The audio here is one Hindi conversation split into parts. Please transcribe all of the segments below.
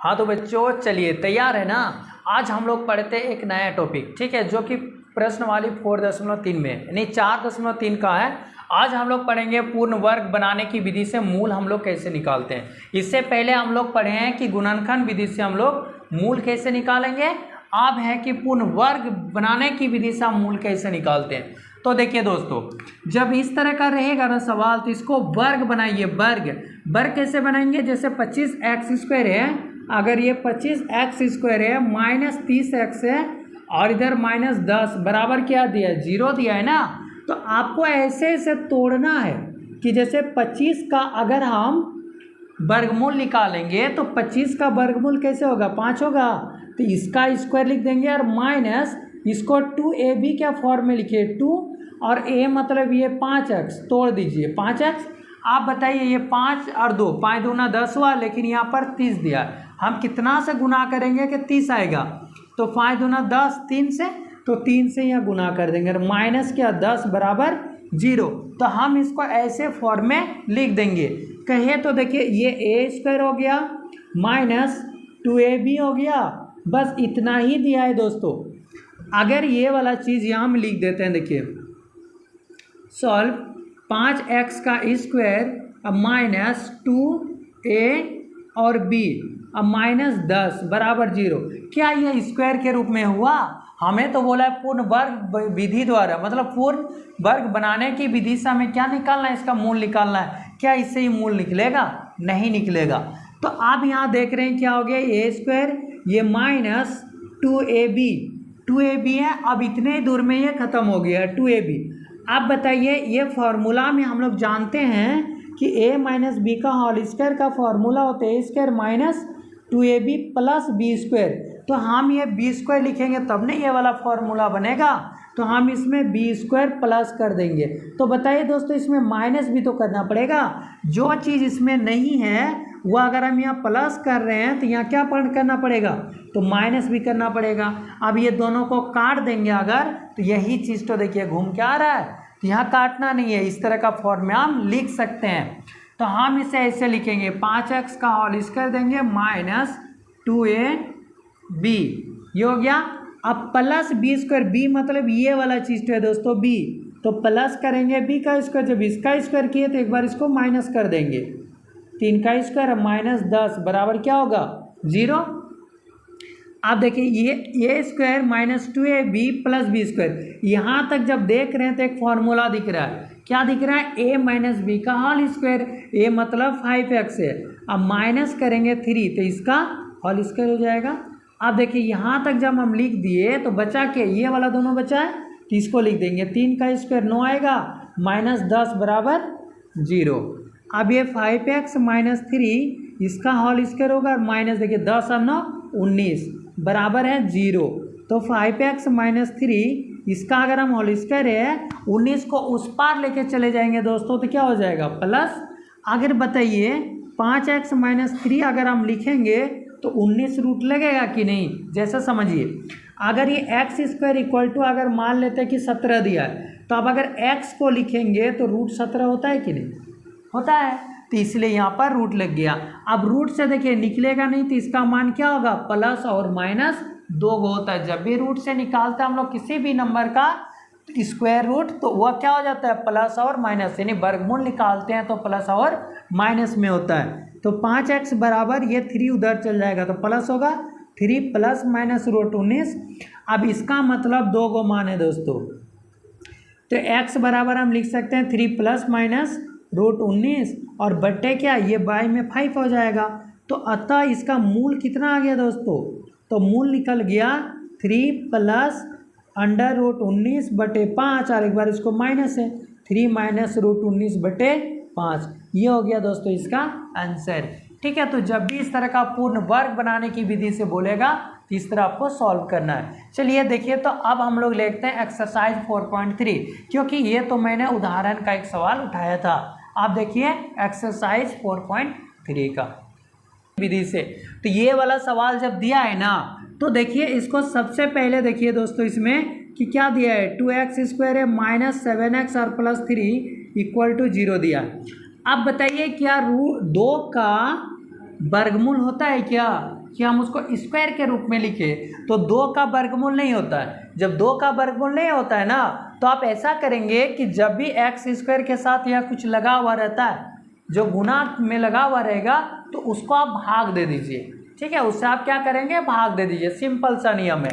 हाँ तो बच्चों चलिए तैयार है ना। आज हम लोग पढ़ते हैं एक नया टॉपिक, ठीक है, जो कि प्रश्न वाली 4.3 में यानी 4.3 का है। आज हम लोग पढ़ेंगे पूर्ण वर्ग बनाने की विधि से मूल हम लोग कैसे निकालते हैं। इससे पहले हम लोग पढ़े हैं कि गुणनखंड विधि से हम लोग मूल कैसे निकालेंगे। अब है कि पूर्ण वर्ग बनाने की विधि से हम मूल कैसे निकालते हैं। तो देखिए दोस्तों, जब इस तरह का रहेगा ना सवाल तो इसको वर्ग बनाइए। वर्ग कैसे बनाएंगे, जैसे 25x² है, अगर ये 25x² है माइनस 30x है और इधर माइनस 10 बराबर क्या दिया है, 0 दिया है ना। तो आपको ऐसे ऐसे तोड़ना है कि जैसे 25 का अगर हम वर्गमूल निकालेंगे तो 25 का वर्गमूल कैसे होगा, 5 होगा। तो इसका स्क्वायर लिख देंगे और माइनस इसको 2ab क्या फॉर्म में लिखिए, 2 और a मतलब ये 5x, तोड़ दीजिए 5x। आप बताइए ये 5 और 2, 5 दूना 10 हुआ, लेकिन यहाँ पर 30 दिया है। हम कितना से गुना करेंगे कि 30 आएगा, तो 5 दूना 10, 3 से, तो 3 से यहाँ गुना कर देंगे और माइनस क्या 10 बराबर 0। तो हम इसको ऐसे फॉर्म में लिख देंगे। कहिए तो देखिए ये a² हो गया माइनस 2ab हो गया, बस इतना ही दिया है दोस्तों। अगर ये वाला चीज़ यहाँ में लिख देते हैं, देखिए सॉल्व 5x का स्क्वायर अब माइनस 2a और b अब माइनस 10 बराबर 0। क्या ये स्क्वायर के रूप में हुआ? हमें तो बोला है पूर्ण वर्ग विधि द्वारा, मतलब पूर्ण वर्ग बनाने की विधि से हमें क्या निकालना है, इसका मूल निकालना है। क्या इससे ही मूल निकलेगा? नहीं निकलेगा। तो आप यहाँ देख रहे हैं क्या हो गया, a², ये माइनस 2ab है, अब इतने दूर में ये खत्म हो गया 2ab। आप बताइए ये फॉर्मूला में हम लोग जानते हैं कि a माइनस बी का होल स्क्वायर का फॉर्मूला होता है a² minus 2ab plus b²। तो हम ये b² लिखेंगे तब नहीं ये वाला फॉर्मूला बनेगा, तो हम इसमें b² प्लस कर देंगे। तो बताइए दोस्तों, इसमें माइनस भी तो करना पड़ेगा। जो चीज़ इसमें नहीं है वो अगर हम यहाँ प्लस कर रहे हैं तो यहाँ क्या करना पड़ेगा, तो माइनस भी करना पड़ेगा। अब ये दोनों को काट देंगे अगर, तो यही चीज़ तो देखिए घूम के आ रहा है, तो यहाँ काटना नहीं है, इस तरह का फॉर्म में हम लिख सकते हैं। तो हम इसे ऐसे लिखेंगे 5x का होल स्क्वायर देंगे माइनस 2ab, ये हो गया। अब प्लस b² b मतलब ये वाला चीज़ तो है दोस्तों b, तो प्लस करेंगे b का स्क्वायर, जब इसका स्क्वायर किए तो एक बार इसको माइनस कर देंगे, 3 का स्क्वायर माइनस 10 बराबर क्या होगा 0। आप देखिए ये square minus 2ab plus b², यहाँ तक जब देख रहे हैं तो एक फॉर्मूला दिख रहा है। क्या दिख रहा है, a माइनस बी का होल स्क्वायर, a मतलब 5x है, अब माइनस करेंगे 3 तो इसका होल स्क्वायर हो जाएगा। अब देखिए यहाँ तक जब हम लिख दिए तो बचा के ये वाला दोनों बचा है, तो इसको लिख देंगे 3 का स्क्वायर 9 आएगा माइनस 10 बराबर 0। अब ये 5x माइनस 3 इसका होल स्क्वायर होगा और माइनस देखिए 10 और 9 19 बराबर है 0। तो 5x माइनस 3 इसका अगर हम होल स्क्वायर है 19 को उस पार लेके चले जाएंगे दोस्तों तो क्या हो जाएगा प्लस। अगर बताइए 5x माइनस 3 अगर हम लिखेंगे तो 19 रूट लगेगा कि नहीं, जैसा समझिए। अगर ये x² इक्वल टू अगर मान लेते हैं कि 17 दिया है, तो अब अगर x को लिखेंगे तो रूट 17 होता है कि नहीं, होता है, तो इसलिए यहाँ पर रूट लग गया। अब रूट से देखिए निकलेगा नहीं, तो इसका मान क्या होगा, प्लस और माइनस 2 होता है। जब भी रूट से निकालते हैं हम लोग किसी भी नंबर का स्क्वायर रूट, तो वह क्या हो जाता है प्लस और माइनस, यानी वर्गमूल निकालते हैं तो प्लस और माइनस में होता है। तो 5x बराबर ये 3 उधर चल जाएगा तो प्लस होगा 3 प्लस माइनस रूट 19। अब इसका मतलब 2 को मान है दोस्तों, तो x बराबर हम लिख सकते हैं 3 प्लस माइनस रूट 19 और बट्टे क्या ये बाई में 5 हो जाएगा। तो अतः इसका मूल कितना आ गया दोस्तों, तो मूल निकल गया 3 प्लस अंडर रूट 19 बटे 5 और एक बार इसको माइनस है 3 माइनस रूट 19 बटे 5। ये हो गया दोस्तों इसका आंसर। ठीक है, तो जब भी इस तरह का पूर्ण वर्ग बनाने की विधि से बोलेगा तो इस तरह आपको सॉल्व करना है। चलिए देखिए, तो अब हम लोग लेते हैं एक्सरसाइज 4.3, क्योंकि ये तो मैंने उदाहरण का एक सवाल उठाया था। आप देखिए एक्सरसाइज 4.3 का विधि से, तो ये वाला सवाल जब दिया है ना, तो देखिए इसको सबसे पहले देखिए दोस्तों इसमें कि क्या दिया है, 2x² है माइनस 7x और प्लस 3 इक्वल टू 0 दिया। अब बताइए क्या 2 का वर्गमूल होता है क्या, कि हम उसको स्क्वायर के रूप में लिखें तो 2 का वर्गमूल नहीं होता है। जब 2 का वर्गमूल नहीं होता है ना तो आप ऐसा करेंगे कि जब भी एक्स स्क्वायर के साथ यहाँ कुछ लगा हुआ रहता है, जो गुणा में लगा हुआ रहेगा, तो उसको आप भाग दे दीजिए। ठीक है, उससे आप क्या करेंगे, भाग दे दीजिए। सिंपल सा नियम है।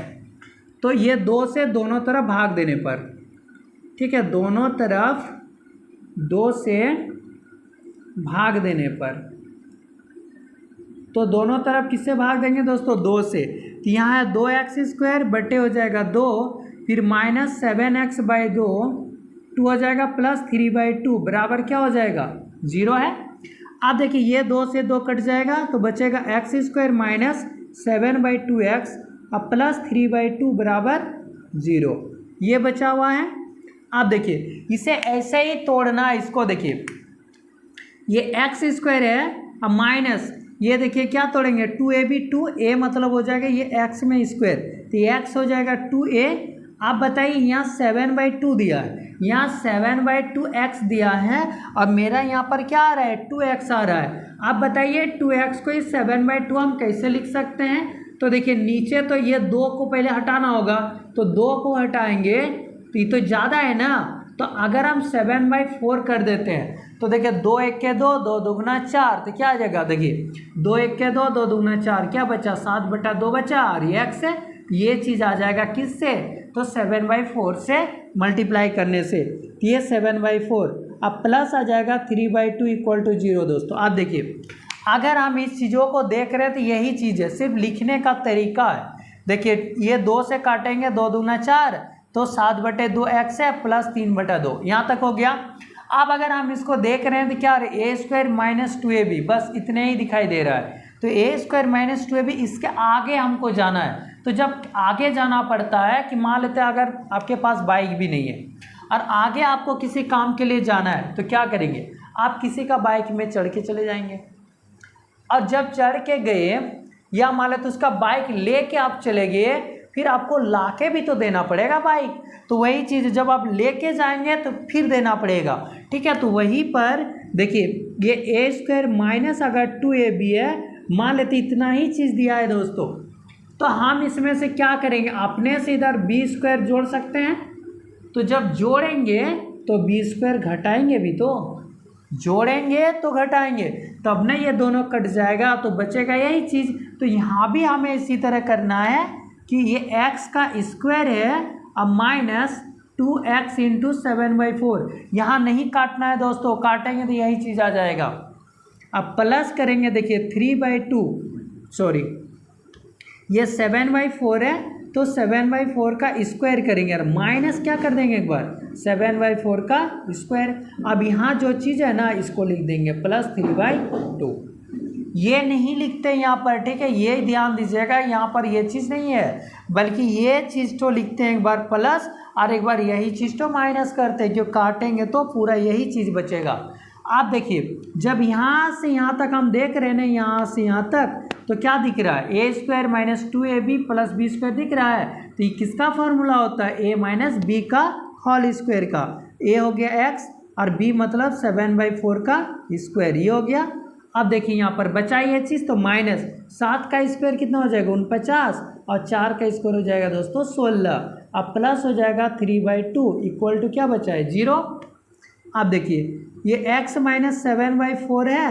तो ये 2 से दोनों तरफ भाग देने पर, ठीक है, दोनों तरफ 2 से भाग देने पर, तो दोनों तरफ किससे भाग देंगे दोस्तों, 2 से। तो यहाँ है 2x² बटे हो जाएगा 2, फिर -7x/2 2 हो जाएगा +3/2 बराबर क्या हो जाएगा, 0 है। अब देखिए ये 2 से 2 कट जाएगा तो बचेगा x² - 7/2x अब +3/2 बराबर 0, ये बचा हुआ है। अब देखिए इसे ऐसे ही तोड़ना, इसको देखिए ये x² है, अब माइनस ये देखिए क्या तोड़ेंगे, 2ab 2a मतलब हो जाएगा ये x में स्क्वायर, तो ये x हो जाएगा 2a। आप बताइए यहाँ 7/2 दिया है, यहाँ 7/2x दिया है और मेरा यहाँ पर क्या आ रहा है, 2x आ रहा है। आप बताइए 2x को इस 7/2 हम कैसे लिख सकते हैं। तो देखिए नीचे तो ये 2 को पहले हटाना होगा, तो 2 को हटाएंगे तो ये तो ज़्यादा है ना, तो अगर हम 7/4 कर देते हैं तो देखिए 2 × 1 = 2, 2 × 2 = 4, तो क्या आ जाएगा, देखिए 2 × 1 = 2, 2 × 2 = 4, क्या बचा 7/2 बचा, और ये x है, ये चीज़ आ जाएगा किससे, तो 7/4 से मल्टीप्लाई करने से, ये 7/4 अब प्लस आ जाएगा 3/2 = 0। दोस्तों आप देखिए अगर हम इस चीज़ों को देख रहे हैं तो यही चीज़ है, सिर्फ लिखने का तरीका है। देखिए ये 2 से काटेंगे, 2 × 2 = 4, तो 7/2x है +3/2, यहाँ तक हो गया। अब अगर हम इसको देख रहे हैं तो क्या a² - 2ab, बस इतने ही दिखाई दे रहा है। तो a² - 2ab, इसके आगे हमको जाना है। तो जब आगे जाना पड़ता है कि मान लेते हैं अगर आपके पास बाइक भी नहीं है और आगे आपको किसी काम के लिए जाना है, तो क्या करेंगे, आप किसी का बाइक में चढ़ के चले जाएंगे, और जब चढ़ के गए या मान लेते उसका बाइक लेके आप चले गए, फिर आपको लाके भी तो देना पड़ेगा बाइक। तो वही चीज़ जब आप लेके जाएंगे तो फिर देना पड़ेगा। ठीक है, तो वहीं पर देखिए ये a² - अगर 2ab है, मान लेते इतना ही चीज़ दिया है दोस्तों, तो हम इसमें से क्या करेंगे, अपने से इधर b² जोड़ सकते हैं। तो जब जोड़ेंगे तो b² घटाएंगे भी, तो जोड़ेंगे तो घटाएंगे, तब ना ये दोनों कट जाएगा तो बचेगा यही चीज़। तो यहाँ भी हमें इसी तरह करना है कि ये x का स्क्वायर है अब -2x × 7/4, यहाँ नहीं काटना है दोस्तों, काटेंगे तो यही चीज़ आ जाएगा। अब प्लस करेंगे, देखिए 3/2, सॉरी ये 7/4 है, तो 7/4 का स्क्वायर करेंगे और माइनस क्या कर देंगे एक बार, 7/4 का स्क्वायर। अब यहाँ जो चीज़ है ना इसको लिख देंगे +3/2, ये नहीं लिखते यहाँ पर। ठीक है, ये ध्यान दीजिएगा, यहाँ पर ये चीज़ नहीं है, बल्कि ये चीज़ तो लिखते हैं एक बार प्लस और एक बार यही चीज़ तो माइनस करते हैं, जो काटेंगे तो पूरा यही चीज़ बचेगा। आप देखिए जब यहाँ से यहाँ तक हम देख रहे हैं ना, यहाँ से यहाँ तक, तो क्या दिख रहा है, a² - 2ab + b² दिख रहा है। तो ये किसका फॉर्मूला होता है, a - b का होल स्क्वायर का, a हो गया x और b मतलब 7/4 का स्क्वायर, ये हो गया। अब देखिए यहाँ पर बचा ये चीज़, तो -7 का स्क्वायर कितना हो जाएगा, 49, और 4 का स्क्वायर हो जाएगा दोस्तों 16, अब प्लस हो जाएगा 3/2 = क्या बचा है, 0। अब देखिए ये x - 7/4 है,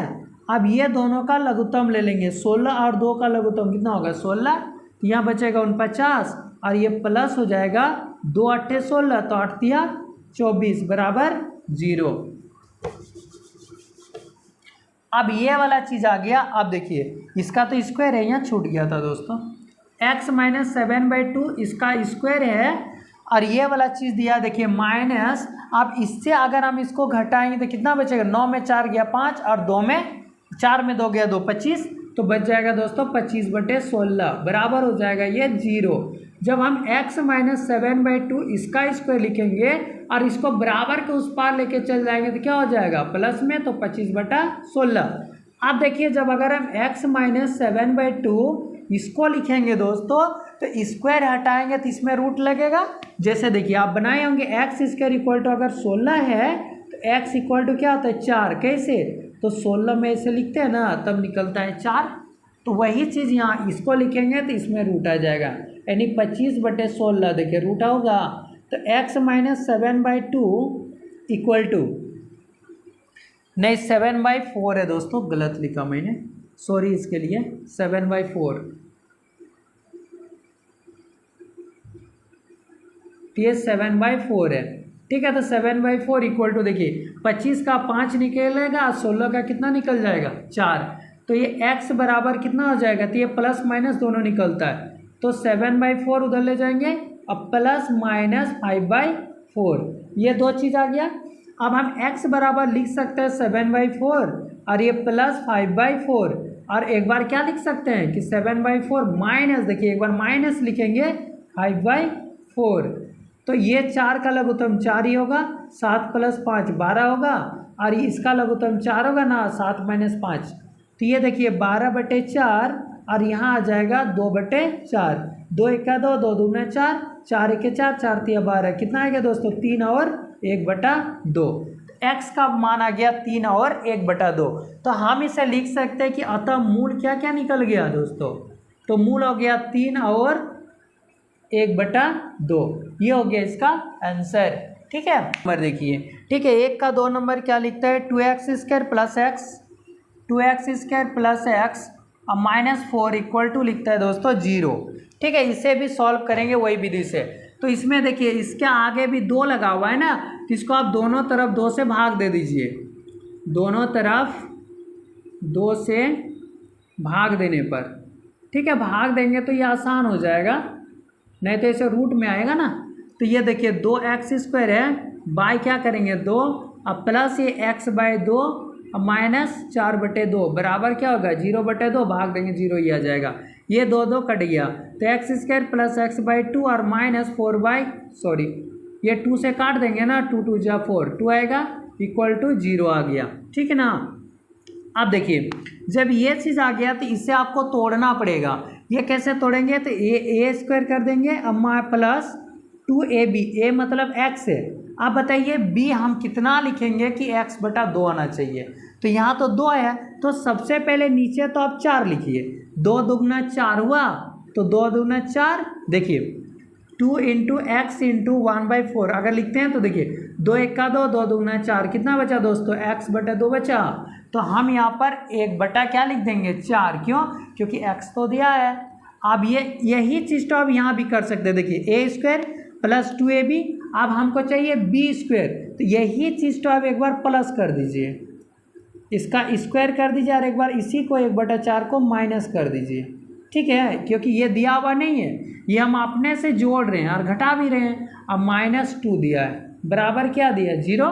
अब ये दोनों का लघुत्तम ले लेंगे, 16 और 2 का लघुत्तम कितना होगा, 16, तो यहाँ बचेगा 49 और ये प्लस हो जाएगा 2 × 8 = 16, तो 8 × 3 = 24 बराबर 0। अब ये वाला चीज़ आ गया। अब देखिए इसका तो स्क्वायर है, यहाँ छूट गया था दोस्तों, x - 7/2 इसका स्क्वायर है, और ये वाला चीज़ दिया देखिए माइनस। अब इससे अगर हम इसको घटाएंगे तो कितना बचेगा, 9 में 4 गया 5 और 2 में 4 में 2 गया 2, 25, तो बच जाएगा दोस्तों 25/16 बराबर हो जाएगा ये 0। जब हम x - 7/2 इसका स्क्वायर लिखेंगे और इसको बराबर के उस पार लेके चल जाएंगे तो क्या हो जाएगा, प्लस में, तो 25/16। अब देखिए जब अगर हम x - 7/2 इसको लिखेंगे दोस्तों, तो स्क्वायर हटाएंगे तो इसमें रूट लगेगा। जैसे देखिए आप बनाए होंगे x² अगर 16 है तो x क्या होता है, 4, कैसे, तो 16 में ऐसे लिखते हैं ना, तब निकलता है 4। तो वही चीज़ यहाँ इसको लिखेंगे तो इसमें रूट आ जाएगा, यानी 25/16 देखिए रूट होगा। तो x माइनस 7/2 इक्वल टू, नहीं 7/4 है दोस्तों, गलत लिखा मैंने, सॉरी इसके लिए, 7/4, ये 7/4 है, ठीक है। तो 7/4 इक्वल टू देखिए 25 का 5 निकलेगा, 16 का कितना निकल जाएगा 4, तो ये x बराबर कितना हो जाएगा, तो ये प्लस माइनस दोनों निकलता है, तो 7/4 उधर ले जाएंगे, अब प्लस माइनस 5/4, ये दो चीज़ आ गया। अब हम x बराबर लिख सकते हैं 7/4 और ये प्लस 5/4, और एक बार क्या लिख सकते हैं कि 7/4 माइनस, देखिए एक बार माइनस लिखेंगे 5/4, तो ये 4 का लघुत्तम 4 ही होगा, 7 + 5 12 होगा, और इसका लघुत्तम 4 होगा ना, 7 - 5, तो ये देखिए 12/4, और यहाँ आ जाएगा 2/4, 2 × 2 2 × 2 4, 4 × 4 4 × 12, कितना आएगा दोस्तों 3 और 1/2, x का मान आ गया 3 और 1/2। तो हम इसे लिख सकते हैं कि अतः मूल क्या क्या निकल गया दोस्तों, तो मूल हो गया 3 और 1/2, ये हो गया इसका आंसर, ठीक है। नंबर देखिए, ठीक है, 1 का 2 नंबर क्या लिखता है, 2x² + x, 2x² + x और -4 इक्वल टू लिखता है दोस्तों 0, ठीक है। इसे भी सॉल्व करेंगे वही विधि से। तो इसमें देखिए इसके आगे भी 2 लगा हुआ है ना, तो इसको आप दोनों तरफ 2 से भाग दे दीजिए, दोनों तरफ 2 से भाग देने पर, ठीक है, भाग देंगे तो ये आसान हो जाएगा, नहीं तो ऐसे रूट में आएगा ना। तो ये देखिए 2x² है, बाय क्या करेंगे 2, अब प्लस ये x/2 अब -4/2 बराबर क्या होगा 0/2, भाग देंगे 0 ही आ जाएगा, ये 2 2 कट गया, तो x² + x/2 और -4 ये 2 से काट देंगे ना, 2 2 जा 4, 2 आएगा इक्वल टू 0 आ गया, ठीक है ना। अब देखिए जब ये चीज़ आ गया तो इसे आपको तोड़ना पड़ेगा, ये कैसे तोड़ेंगे, तो a² कर देंगे, अब प्लस 2ab, a मतलब x है। अब बताइए b हम कितना लिखेंगे कि x/2 आना चाहिए, तो यहाँ तो 2 है, तो सबसे पहले नीचे तो आप 4 लिखिए, 2 दूगुना 4 हुआ, तो 2 दूगुना 4, देखिए 2 × x × 1/4 अगर लिखते हैं तो देखिए 2 × 1 = 2, 2 दूगुना 4, कितना बचा दोस्तों x/2 बचा, तो हम यहाँ पर 1 क्या लिख देंगे 4, क्यों, क्योंकि x तो दिया है। अब यही चीज़ तो आप यहाँ भी कर सकते हैं, देखिए a² + 2ab, अब हमको चाहिए b², तो यही चीज़ तो आप एक बार प्लस कर दीजिए, इसका स्क्वायर कर दीजिए, और एक बार इसी को 1/4 को माइनस कर दीजिए, ठीक है, क्योंकि ये दिया हुआ नहीं है, ये हम अपने से जोड़ रहे हैं और घटा भी रहे हैं। अब -2 दिया है, बराबर क्या दिया 0।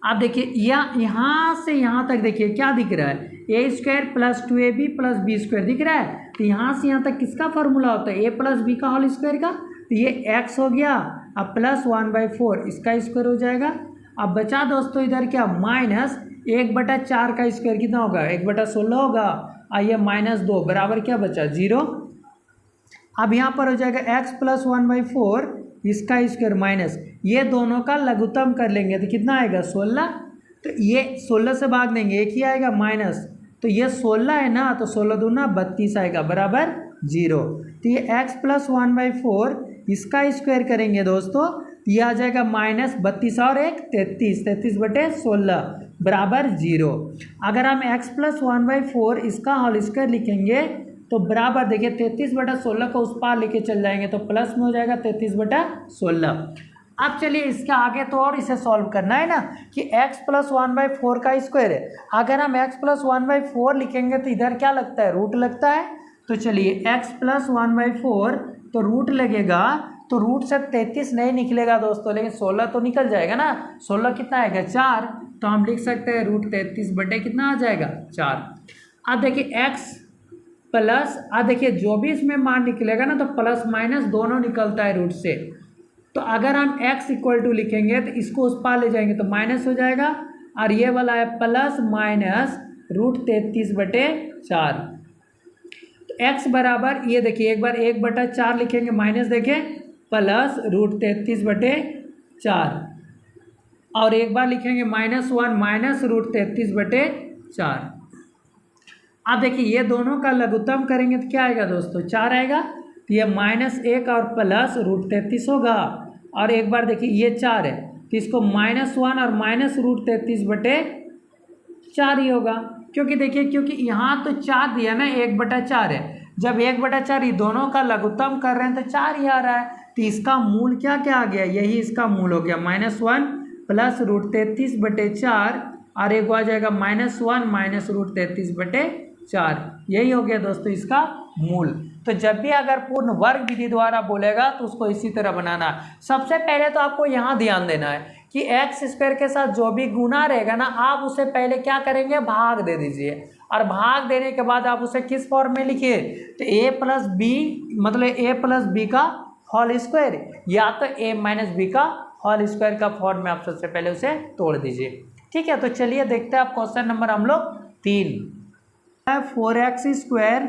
अब देखिए यहाँ से यहाँ तक देखिए क्या दिख रहा है, a² + 2ab + b² दिख रहा है, तो यहाँ से यहाँ तक किसका फॉर्मूला होता है, a + b का होल स्क्वायर का, तो ये x हो गया, अब प्लस 1/4 इसका स्क्वायर हो जाएगा। अब बचा दोस्तों इधर क्या, -1/4 का स्क्वायर कितना होगा 1/16 होगा, और ये -2 बराबर क्या बचा 0। अब यहाँ पर हो जाएगा x + 1/4 इसका स्क्वायर माइनस, ये दोनों का लघुत्तम कर लेंगे तो कितना आएगा 16, तो ये 16 से भाग देंगे एक ही आएगा माइनस, तो ये 16 है ना, तो 16 दूना 32 आएगा बराबर 0। तो ये x + 1/4 इसका स्क्वायर करेंगे दोस्तों, ये आ जाएगा -32 और 1 33, 33/16 बराबर 0। अगर हम x + 1/4 इसका होल स्क्वायर लिखेंगे तो बराबर देखिए 33/16 को उस पार लेके चल जाएंगे तो प्लस में हो जाएगा 33/16। अब चलिए इसके आगे तो और इसे सॉल्व करना है ना कि x + 1/4 का स्क्वायर है, अगर हम x + 1/4 लिखेंगे तो इधर क्या लगता है रूट लगता है, तो चलिए x + 1/4 तो रूट लगेगा, तो रूट से 33 नहीं निकलेगा दोस्तों, लेकिन 16 तो निकल जाएगा ना, 16 कितना आएगा 4, तो हम लिख सकते हैं √33 कितना आ जाएगा 4। अब देखिए x प्लस, अब देखिए जो भी इसमें मान निकलेगा ना तो प्लस माइनस दोनों निकलता है रूट से, तो अगर हम x = लिखेंगे तो इसको उस पार ले जाएंगे तो माइनस हो जाएगा, और ये वाला है प्लस माइनस √33/4, तो x बराबर ये देखिए एक बार 1/4 लिखेंगे माइनस देखें प्लस √33/4, और एक बार लिखेंगे -1 - √33/4, अब देखिए ये दोनों का लघुत्तम करेंगे तो क्या आएगा दोस्तों, 4 आएगा। तो ये -1 और प्लस √33 होगा। और एक बार देखिए ये 4 है तो इसको -1 और -√33/4 ही होगा। क्योंकि देखिए क्योंकि यहाँ तो 4 दिया ना, 1/4 है। जब 1/4 ये दोनों का लघुत्तम कर रहे हैं तो 4 ही आ रहा है। तो इसका मूल क्या क्या आ गया, यही इसका मूल हो गया -1 प्लस √33/4 और एक आ जाएगा -1 -√33/4। यही हो गया दोस्तों इसका मूल। तो जब भी अगर पूर्ण वर्ग विधि द्वारा बोलेगा तो उसको इसी तरह बनाना। सबसे पहले तो आपको यहाँ ध्यान देना है कि x² के साथ जो भी गुना रहेगा ना, आप उसे पहले क्या करेंगे, भाग दे दीजिए। और भाग देने के बाद आप उसे किस फॉर्म में लिखिए, तो a + b मतलब a + b का होल स्क्वायर या तो a - b का होल स्क्वायर का फॉर्म में आप सबसे पहले उसे तोड़ दीजिए। ठीक है, तो चलिए देखते हैं आप क्वेश्चन नंबर हम लोग 3 है 4x²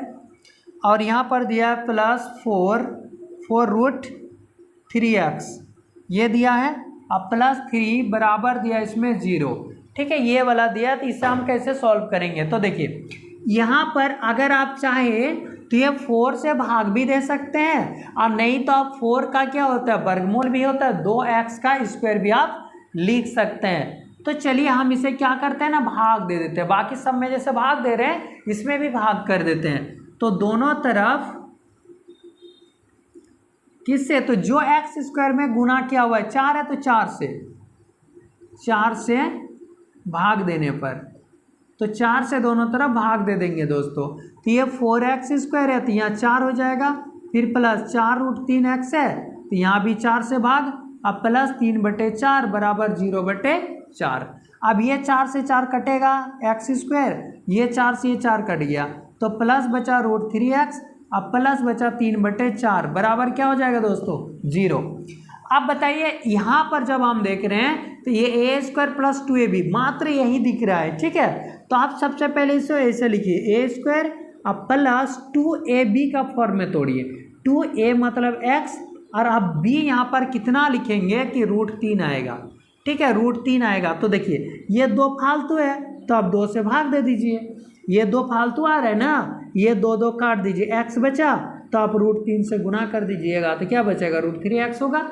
और यहाँ पर दिया है +4√3x ये दिया है। अब +3 बराबर दिया इसमें 0। ठीक है, ये वाला दिया तो इसे हम कैसे सॉल्व करेंगे, तो देखिए यहाँ पर अगर आप चाहें तो ये 4 से भाग भी दे सकते हैं और नहीं तो आप 4 का क्या होता है, वर्गमूल भी होता है, 2x का स्क्वायर भी आप लिख सकते हैं। तो चलिए हम इसे क्या करते हैं ना, भाग दे देते हैं। बाकी सब में जैसे भाग दे रहे हैं इसमें भी भाग कर देते हैं। तो दोनों तरफ किससे, तो जो x² में गुना किया हुआ है 4 है तो 4 से भाग देने पर, तो 4 से दोनों तरफ भाग दे देंगे दोस्तों। तो ये 4x² है तो यहाँ 4 हो जाएगा, फिर प्लस 4√3x है तो यहाँ भी 4 से भाग, अब प्लस 3/4 बराबर 0/4। अब ये 4 से 4 कटेगा x², ये 4 से ये 4 कट गया तो प्लस बचा √3x, अब प्लस बचा 3/4 बराबर क्या हो जाएगा दोस्तों, 0। अब बताइए यहाँ पर जब हम देख रहे हैं तो ये a² + 2ab मात्र यही दिख रहा है। ठीक है, तो आप सबसे पहले इसे ऐसे लिखिए a² अब प्लस 2ab का फॉर्म में तोड़िए, 2a मतलब x और अब b यहाँ पर कितना लिखेंगे कि √3 आएगा। ठीक है, √3 आएगा तो देखिए ये 2 फालतू है तो आप 2 से भाग दे दीजिए, ये 2 फालतू आ रहा है ना, ये 2 काट दीजिए, x बचा तो आप √3 से गुना कर दीजिएगा तो क्या बचेगा, √3x होगा।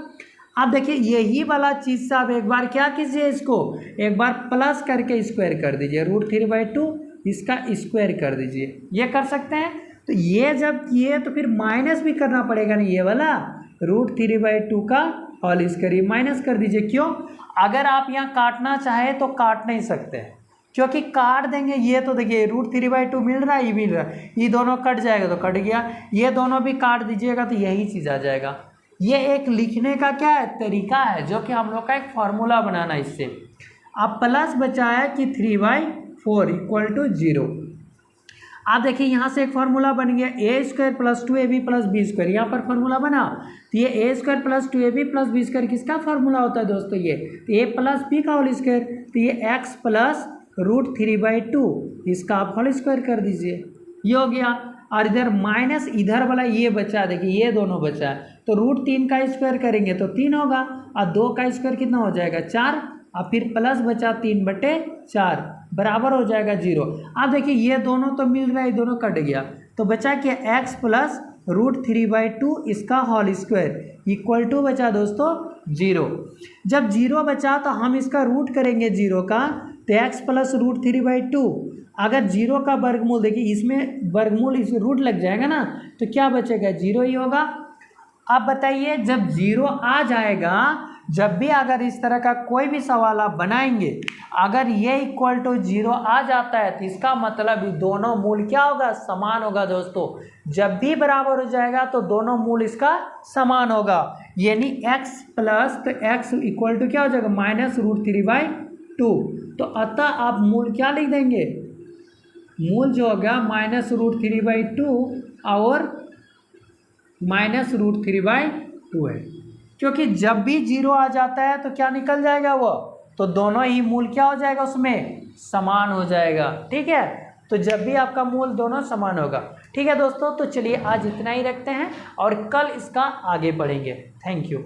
अब देखिए यही वाला चीज़ से आप एक बार क्या कीजिए, इसको एक बार प्लस करके स्क्वायर कर दीजिए, √3/2 इसका स्क्वायर कर दीजिए, ये कर सकते हैं। तो ये जब किए तो फिर माइनस भी करना पड़ेगा ना, ये वाला √3/2 का होल स्क्वायर माइनस कर दीजिए। क्यों, अगर आप यहाँ काटना चाहें तो काट नहीं सकते क्योंकि काट देंगे ये तो देखिए √3/2 मिल रहा है, ये मिल रहा है, ये दोनों कट जाएगा तो कट गया, ये दोनों भी काट दीजिएगा तो यही चीज़ आ जाएगा। ये एक लिखने का क्या है, तरीका है, जो कि हम लोग का एक फार्मूला बनाना इससे। अब प्लस बचा है कि 3/4 = 0। आप देखिए यहाँ से एक फार्मूला बन गया a² + 2ab + b², यहाँ पर फार्मूला बना तो ये a² + 2ab + b² किसका फार्मूला होता है दोस्तों, ये a + b का होल स्क्वायर, तो ये x + √3/2 इसका आप होल स्क्वायर कर दीजिए, ये हो गया। और इधर माइनस इधर वाला ये बचा, देखिए ये दोनों बचा है तो √3 का स्क्वायर करेंगे तो 3 होगा और 2 का स्क्वायर कितना हो जाएगा, 4 और फिर प्लस बचा 3/4 बराबर हो जाएगा 0। अब देखिए ये दोनों तो मिल रहा है, ये दोनों कट गया तो बचा क्या, x + √3/2 इसका होल स्क्वायर = बचा दोस्तों 0। जब 0 बचा तो हम इसका रूट करेंगे 0 का, तो x + √3/2 अगर 0 का वर्गमूल देखिए इसमें वर्गमूल इस रूट लग जाएगा ना तो क्या बचेगा, 0 ही होगा। अब बताइए जब 0 आ जाएगा, जब भी अगर इस तरह का कोई भी सवाल आप बनाएंगे, अगर ये = 0 आ जाता है तो इसका मतलब दोनों मूल क्या होगा, समान होगा दोस्तों। जब भी बराबर हो जाएगा तो दोनों मूल इसका समान होगा, यानी x प्लस तो x = क्या हो जाएगा, -√3/2। तो अतः आप मूल क्या लिख देंगे, मूल जो होगा -√3/2 और -√3/2 है, क्योंकि जब भी 0 आ जाता है तो क्या निकल जाएगा वो, तो दोनों ही मूल क्या हो जाएगा, उसमें समान हो जाएगा। ठीक है, तो जब भी आपका मूल दोनों समान होगा। ठीक है दोस्तों, तो चलिए आज इतना ही रखते हैं और कल इसका आगे बढ़ेंगे। Thank you.